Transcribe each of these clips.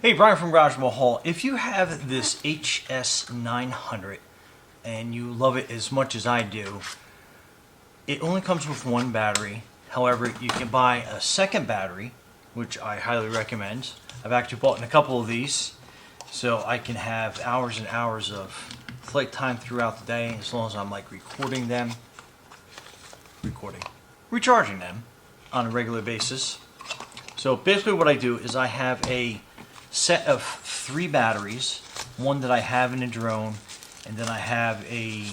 Hey, Brian from Garage Mahal. If you have this HS900 and you love it as much as I do, it only comes with one battery. However, you can buy a second battery, which I highly recommend. I've actually bought in a couple of these, so I can have hours and hours of flight time throughout the day, as long as I'm like recharging them on a regular basis. So basically what I do is I have a set of 3 batteries, one that I have in a drone, and then I have a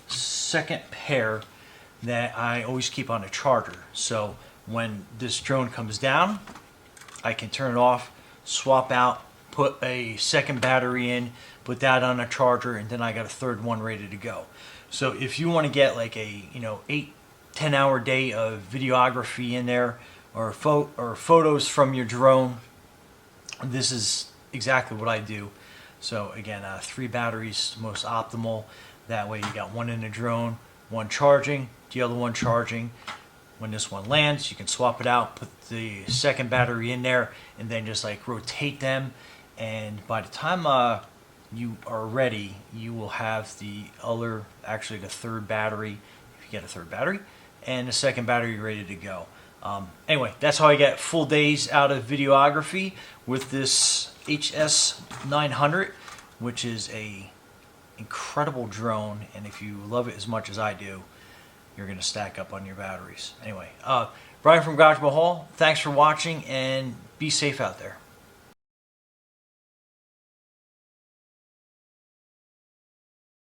second pair that I always keep on a charger. So when this drone comes down, I can turn it off, swap out, put a second battery in, put that on a charger, and then I got a third one ready to go. So if you want to get like a 8-10 hour day of videography in there, or photos from your drone, this is exactly what I do. So again, 3 batteries, most optimal. That way you got one in the drone, one charging, the other one charging. When this one lands, you can swap it out, put the second battery in there, and then just like rotate them. And by the time you are ready, you will have the third battery, if you get a third battery, and the second battery ready to go. Anyway, that's how I get full days out of videography with this HS900, which is a incredible drone, and if you love it as much as I do, you're going to stack up on your batteries. Anyway, Brian from Garage Mahal, thanks for watching, and be safe out there.